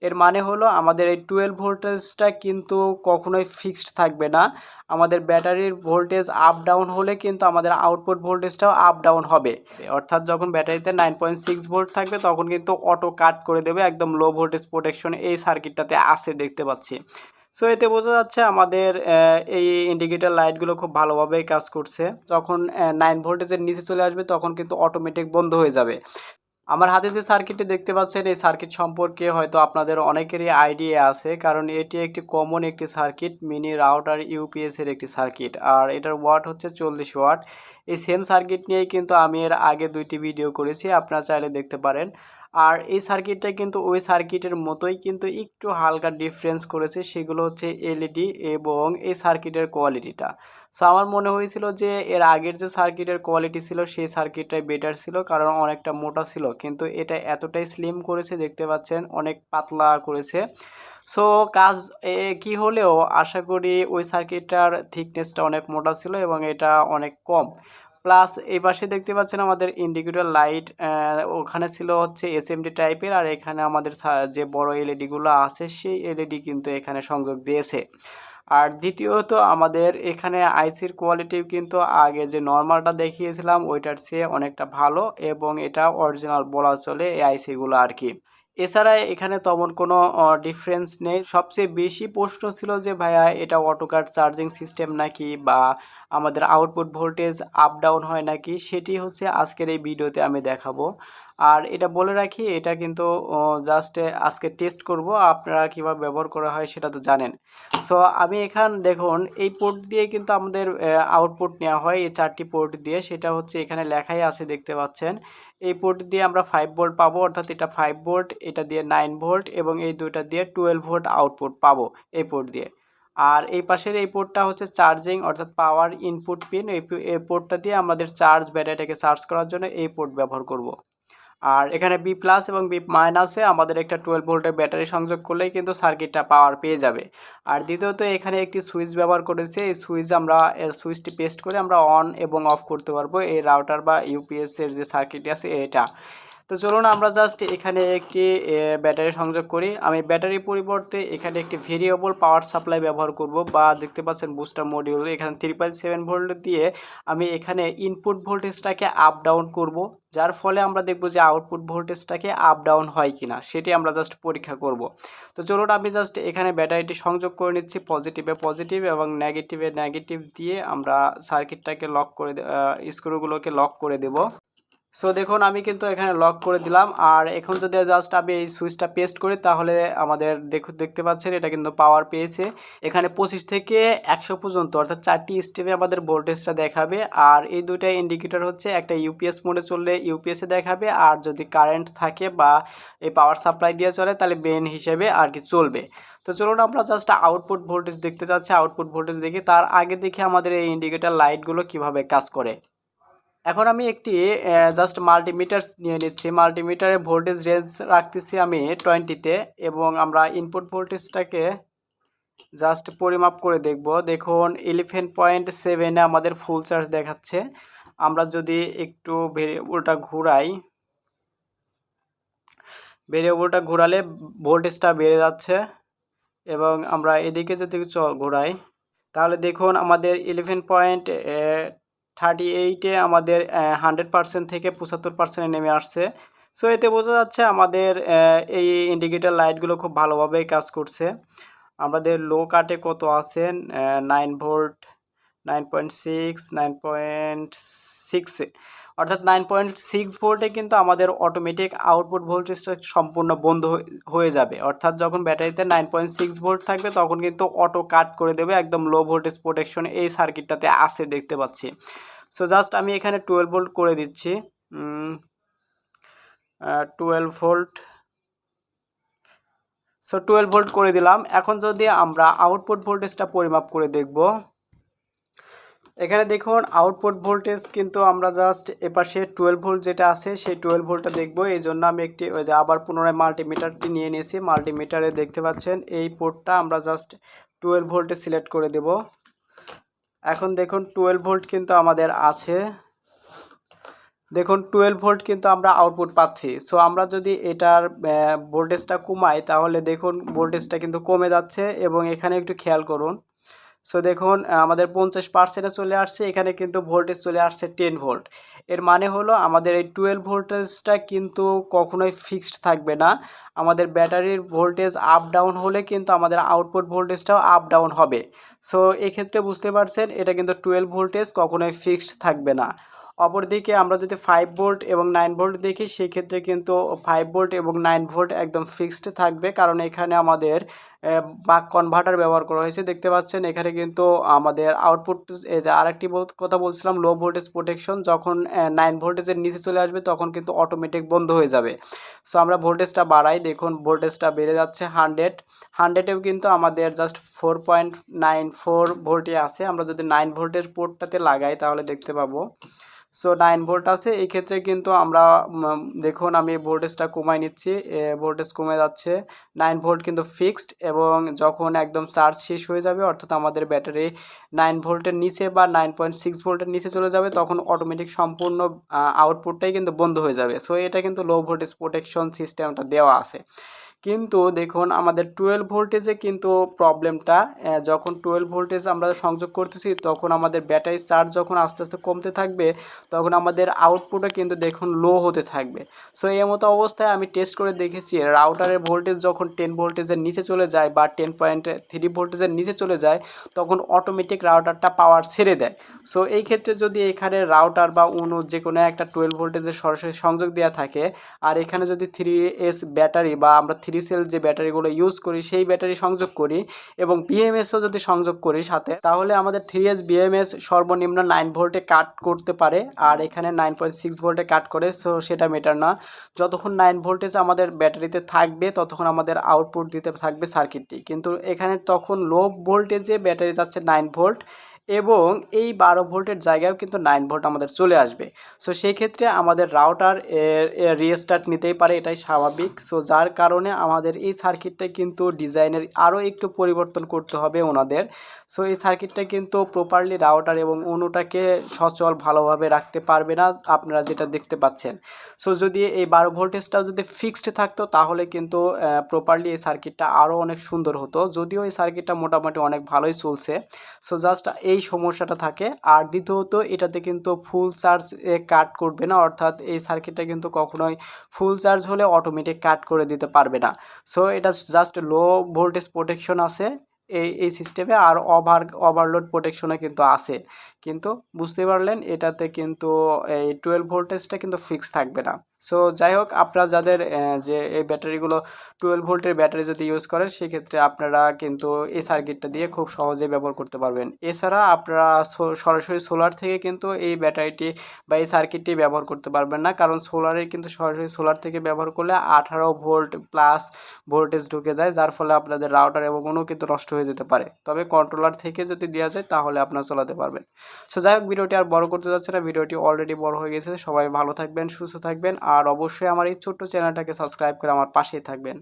এর মানে হলো আমাদের এই 12 ভোল্টেজটা কিন্তু কখনোই ফিক্সড থাকবে না। আমাদের ব্যাটারির ভোল্টেজ আপ ডাউন হলে কিন্তু আমাদের আউটপুট ভোল্টেজটাও আপ ডাউন হবে। অর্থাৎ যখন ব্যাটারিতে 9.6 ভোল্ট থাকবে তখন কিন্তু অটো কাট করে দেবে, একদম লো ভোল্টেজ প্রোটেকশন এই সার্কিটটাতে আছে দেখতে পাচ্ছি। সো এতে বোঝা যাচ্ছে আমাদের এই ইন্ডিকেটর লাইটগুলো খুব ভালোভাবেই কাজ করছে। যখন 9 ভোল্টেজের নিচে চলে আসবে তখন কিন্তু অটোমেটিক বন্ধ হয়ে যাবে। আমার হাতে যে সার্কিটটি দেখতে পাচ্ছেন এই সার্কিট সম্পর্কে হয়তো আপনাদের অনেকেরই আইডিয়া আছে, কারণ এটি একটি কমন একটি সার্কিট, মিনি রাউটার ইউপিএস এর একটি সার্কিট, আর এটার ওয়াট হচ্ছে 40 ওয়াট। এই সেম সার্কিট নিয়েই কিন্তু আমি এর আগে 2টি ভিডিও করেছি, আপনারা চাইলে দেখতে পারেন। আর এই সার্কিটটা কিন্তু ওই সার্কিটের মতোই, কিন্তু একটু হালকা ডিফারেন্স করেছে, সেগুলো হচ্ছে এলইডি এবং এই সার্কিটের কোয়ালিটিটা। সো আমার মনে হয়েছিল যে এর আগের যে সার্কিটের কোয়ালিটি ছিল সেই সার্কিটটাই বেটার ছিল, কারণ অনেকটা মোটা ছিল, কিন্তু এটা এতটাই স্লিম করেছে দেখতে পাচ্ছেন, অনেক পাতলা করেছে। সো কাজ কি হলেও আশা করি ওই সার্কিটটার থিকনেসটা অনেক মোটা ছিল এবং এটা অনেক কম। প্লাস এই পাশে দেখতে পাচ্ছেন আমাদের ইন্ডিকেটর লাইট, ওখানে ছিল হচ্ছে এসএমডি টাইপের, আর এখানে আমাদের যে বড় এলইডিগুলো আছে সেই এলইডি কিন্তু এখানে সংযোগ দিয়েছে। আর দ্বিতীয়ত আমাদের এখানে আইসির কোয়ালিটিও কিন্তু আগে যে নর্মালটা দেখিয়েছিলাম ওইটার চেয়ে অনেকটা ভালো, এবং এটা অরিজিনাল বলা চলে এই আইসিগুলো আর কি। এছাড়া এখানে তেমন কোনো ডিফারেন্স নেই। সবচেয়ে বেশি প্রশ্ন ছিল যে ভাইয়া এটা অটোকাট চার্জিং সিস্টেম নাকি, বা আমাদের আউটপুট ভোল্টেজ আপ ডাউন হয় নাকি, সেটি হচ্ছে আজকের এই ভিডিওতে আমি দেখাবো। আর এটা বলে রাখি, এটা কিন্তু জাস্ট আজকে টেস্ট করব, আপনারা কীভাবে ব্যবহার করা হয় সেটা তো জানেন। সো আমি দেখুন এই পোর্ট দিয়ে কিন্তু আমাদের আউটপুট নেওয়া হয়, এই 4টি পোর্ট দিয়ে, সেটা হচ্ছে এখানে লেখাই আছে দেখতে পাচ্ছেন। এই পোর্ট দিয়ে আমরা 5 ভোল্ট পাবো, অর্থাৎ এটা 5 ভোল্ট, এটা দিয়ে 9 ভোল্ট, এবং এই দুইটা দিয়ে 12 ভোল্ট আউটপুট পাবো এই পোর্ট দিয়ে। আর এই পাশের এই পোর্টটা হচ্ছে চার্জিং, অর্থাৎ পাওয়ার ইনপুট পিন। এই পোর্টটা দিয়ে আমাদের চার্জ, ব্যাটারিটাকে চার্জ করার জন্য এই পোর্ট ব্যবহার করব। আর এখানে বি প্লাস এবং বি মাইনাসে আমাদের একটা 12 ভোল্টের ব্যাটারি সংযোগ করলেই কিন্তু সার্কিটটা পাওয়ার পেয়ে যাবে। আর দ্বিতীয়ত এখানে একটি সুইচ ব্যবহার করেছে, এই সুইচ আমরা সুইচটি পেস্ট করে আমরা অন এবং অফ করতে পারবো এই রাউটার বা ইউপিএস এর যে সার্কিট আছে এটা। তো চলুন আমরা জাস্ট এখানে একটি ব্যাটারি সংযোগ করি। আমি ব্যাটারির পরিবর্তে এখানে একটি ভেরিয়েবল পাওয়ার সাপ্লাই ব্যবহার করব, বা দেখতে পাচ্ছেন বুস্টার মডিউল, এখানে 3.7 ভোল্ট দিয়ে আমি এখানে ইনপুট ভোল্টেজটাকে আপ ডাউন করব, যার ফলে আমরা দেখব যে আউটপুট ভোল্টেজটাকে আপ ডাউন হয় কিনা, সেটি আমরা জাস্ট পরীক্ষা করব। তো চলুন আমি জাস্ট এখানে ব্যাটারিটি সংযোগ করে নিচ্ছি, পজিটিভে পজিটিভ এবং নেগেটিভে নেগেটিভ দিয়ে আমরা সার্কিটটাকে লক করে স্ক্রুগুলোকে লক করে দেব। সো দেখুন আমি কিন্তু এখানে লক করে দিলাম। আর এখন যদি জাস্ট আমি এই সুইচটা পেস্ট করি তাহলে আমাদের দেখতে পাচ্ছেন এটা কিন্তু পাওয়ার পেয়েছে। এখানে 25 থেকে 100 পর্যন্ত, অর্থাৎ 4টি স্টেপে আমাদের ভোল্টেজটা দেখাবে। আর এই দুইটা ইন্ডিকেটর হচ্ছে, একটা ইউপিএস মোডে চললে ইউপিএসে দেখাবে, আর যদি কারেন্ট থাকে বা এই পাওয়ার সাপ্লাই দিয়ে চলে তাহলে বেন হিসেবে আর কি চলবে। তো চলুন আমরা জাস্ট আউটপুট ভোল্টেজ দেখতে চাচ্ছি, আউটপুট ভোল্টেজ দেখি, তার আগে দেখি আমাদের এই ইন্ডিকেটর লাইটগুলো কিভাবে কাজ করে। এখন আমি একটি জাস্ট মাল্টিমিটার নিয়ে নিচ্ছি, মাল্টিমিটারে ভোল্টেজ রেঞ্জ রাখতেছি আমি 20-তে, এবং আমরা ইনপুট ভোল্টেজটাকে জাস্ট পরিমাপ করে দেখব। দেখুন 11.7-এ আমাদের ফুল চার্জ দেখাচ্ছে। আমরা যদি একটু ভেরিয়েবলটা ঘোরালে ভোল্টেজটা বেড়ে যাচ্ছে, এবং আমরা এদিকে যদি ঘোরাই তাহলে দেখুন আমাদের 11.38-এ আমাদের 100% থেকে 75%-এ নেমে আসছে। সো এতে বোঝা যাচ্ছে আমাদের এই ইন্ডিকেটর লাইটগুলো খুব ভালোভাবেই কাজ করছে। আমাদের লো কাটে কত আছে, 9 ভোল্ট, 9.6, 9.6, অর্থাৎ 9.6 ভোল্টে কিন্তু আমাদের অটোমেটিক আউটপুট ভোল্টেজটা সম্পূর্ণ বন্ধ হয়ে যাবে। অর্থাৎ যখন ব্যাটারিতে 9.6 ভোল্ট থাকবে তখন কিন্তু অটো কাট করে দেবে, একদম লো ভোল্টেজ প্রোটেকশন এই সার্কিটটাতে আছে দেখতে পাচ্ছি। সো জাস্ট আমি এখানে 12 ভোল্ট করে দিচ্ছি, 12 ভোল্ট। সো 12 ভোল্ট করে দিলাম। এখন যদি আমরা আউটপুট ভোল্টেজটা পরিমাপ করে দেখব, এখানে দেখুন আউটপুট ভোল্টেজ কিন্তু আমরা জাস্ট এপাশে 12 ভোল্ট যেটা আছে সেই 12 ভোল্টটা দেখব। এই জন্য আমি একটি আবার পুনরায় মাল্টিমিটারটি নিয়ে নিয়েছি। মাল্টিমিটারে দেখতে পাচ্ছেন এই পোর্টটা আমরা জাস্ট 12 ভোল্টে সিলেক্ট করে দেব। এখন দেখুন 12 ভোল্ট কিন্তু আমাদের আছে। দেখুন 12 ভোল্ট কিন্তু আমরা আউটপুট পাচ্ছি। সো আমরা যদি এটার ভোল্টেজটা কমাই তাহলে দেখুন ভোল্টেজটা কিন্তু কমে যাচ্ছে এবং এখানে একটু খেয়াল করুন। সো দেখুন আমাদের 50% চলে আসছে, এখানে কিন্তু ভোল্টেজ চলে আসছে 10 ভোল্ট। এর মানে হলো আমাদের এই 12 ভোল্টেজটা কিন্তু কখনোই ফিক্সড থাকবে না। আমাদের ব্যাটারির ভোল্টেজ আপ ডাউন হলে কিন্তু আমাদের আউটপুট ভোল্টেজটাও আপ ডাউন হবে। সো এক্ষেত্রে বুঝতে পারছেন এটা কিন্তু 12 ভোল্টেজ কখনোই ফিক্সড থাকবে না। অপরদিকে আমরা যদি 5 ভোল্ট এবং 9 ভোল্ট দেখি সেক্ষেত্রে কিন্তু 5 ভোল্ট এবং 9 ভোল্ট একদম ফিক্সড থাকবে, কারণ এখানে আমাদের বাক কনভার্টার ব্যবহার করা হয়েছে। দেখতে পাচ্ছেন এখানে কিন্তু আমাদের আউটপুট, এই যে আরেকটি কথা বলছিলাম লো ভোল্টেজ প্রোটেকশন, যখন 9 ভোল্টেজের নিচে চলে আসবে তখন কিন্তু অটোমেটিক বন্ধ হয়ে যাবে। সো আমরা ভোল্টেজটা বাড়াই, দেখুন ভোল্টেজটা বেড়ে যাচ্ছে 100-এও কিন্তু আমাদের জাস্ট 4.94 ভোল্টে আছে। আমরা যদি 9 ভোল্টের পোর্টটাতে লাগাই তাহলে দেখতে পাবো সো 9 ভোল্ট আছে। এই ক্ষেত্রে কিন্তু আমরা দেখুন আমি ভোল্টেজটা কমাই নিচ্ছি, ভোল্টেজ কমে যাচ্ছে। 9 ভোল্ট কিন্তু ফিক্সড, এবং যখন একদম চার্জ শেষ হয়ে যাবে অর্থাৎ আমাদের ব্যাটারি 9 ভোল্টের নিচে বা 9.6 ভোল্টের নিচে চলে যাবে তখন অটোমেটিক সম্পূর্ণ আউটপুটটাই কিন্তু বন্ধ হয়ে যাবে। সো এটা কিন্তু লো ভোল্টেজ প্রোটেকশন সিস্টেমটা দেওয়া আছে। কিন্তু দেখুন আমাদের 12 ভোল্টেজে কিন্তু প্রবলেমটা, যখন 12 ভোল্টেজ আমরা সংযোগ করতেছি তখন আমাদের ব্যাটারি চার্জ যখন আস্তে আস্তে কমতে থাকবে তখন আমাদের আউটপুটও কিন্তু দেখুন লো হতে থাকবে। সো এই মতো অবস্থায় আমি টেস্ট করে দেখেছি রাউটারের ভোল্টেজ যখন 10 ভোল্টেজের নিচে চলে যায় বা 10.3 ভোল্টেজের নিচে চলে যায় তখন অটোমেটিক রাউটারটা পাওয়ার ছেড়ে দেয়। সো এই ক্ষেত্রে যদি এখানে রাউটার বা অনু যে কোনো একটা 12 ভোল্টেজের সরাসরি সংযোগ দেওয়া থাকে আর এখানে যদি 3S ব্যাটারি বা আমরা 3 সেল যে ব্যাটারিগুলো ইউজ করি সেই ব্যাটারি সংযোগ করি এবং বিএমএসও যদি সংযোগ করি সাথে, তাহলে আমাদের 3S বিএমএস সর্বনিম্ন 9 ভোল্টে কাট করতে পারে আর এখানে 9.6 ভোল্টে কাট করে। সো সেটা মেটার না, যতক্ষণ 9 ভোল্টেজ আমাদের ব্যাটারিতে থাকবে ততক্ষণ আমাদের আউটপুট দিতে থাকবে সার্কিটটি। কিন্তু এখানে তখন লো ভোল্টেজে ব্যাটারি যাচ্ছে 9 ভোল্ট এবং এই 12 ভোল্টের জায়গায়ও কিন্তু 9 ভোল্ট আমাদের চলে আসবে। সো সেই ক্ষেত্রে আমাদের রাউটার রিস্টার্ট নিতেই পারে, এটাই স্বাভাবিক। সো যার কারণে আমাদের এই সার্কিটটা কিন্তু ডিজাইনের আরও একটু পরিবর্তন করতে হবে ওনাদের। সো এই সার্কিটটা কিন্তু প্রপারলি রাউটার এবং অনুটাকে সচল ভালোভাবে রাখতে পারবে না, আপনারা যেটা দেখতে পাচ্ছেন। সো যদি এই 12 ভোল্টেজটাও যদি ফিক্সড থাকতো তাহলে কিন্তু প্রপারলি এই সার্কিটটা আরও অনেক সুন্দর হতো, যদিও এই সার্কিটটা মোটামুটি অনেক ভালোই চলছে। সো জাস্ট এই সমস্যাটা থাকে। আর দ্বিতীয়ত এটাতে কিন্তু ফুল চার্জ কাট করবে না, অর্থাৎ এই সার্কিটটা কিন্তু কখনোই ফুল চার্জ হলে অটোমেটিক কাট করে দিতে পারবে না। সো এটা জাস্ট লো ভোল্টেজ প্রোটেকশন আছে এই সিস্টেমে, আর ওভারলোড প্রোটেকশনে কিন্তু আছে। কিন্তু বুঝতে পারলেন এটাতে কিন্তু এই 12 ভোল্টেজটা কিন্তু ফিক্স থাকবে না। সো যাই হোক, আপনারা যাদের যে এই ব্যাটারিগুলো 12 ভোল্টের ব্যাটারি যদি ইউজ করেন সেক্ষেত্রে আপনারা কিন্তু এই সার্কিটটা দিয়ে খুব সহজে ব্যবহার করতে পারবেন। এছাড়া আপনারা সরাসরি সোলার থেকে কিন্তু এই ব্যাটারিটি বা এই সার্কিটটি ব্যবহার করতে পারবেন না, কারণ সোলারের কিন্তু সরাসরি সোলার থেকে ব্যবহার করলে 18 ভোল্ট প্লাস ভোল্টেজ ঢুকে যায়, যার ফলে আপনাদের রাউটার এবং কোনো কিন্তু নষ্ট হয়ে যেতে পারে। তবে কন্ট্রোলার থেকে যদি দেওয়া যায় তাহলে আপনারা চালাতে পারবেন। সো যাই হোক, ভিডিওটি আর বড় করতে যাচ্ছে না, ভিডিওটি অলরেডি বড় হয়ে গেছে। সবাই ভালো থাকবেন, সুস্থ থাকবেন, আর অবশ্যই আমার এই ছোট্ট চ্যানেলটাকে সাবস্ক্রাইব করে আমার পাশেই থাকবেন।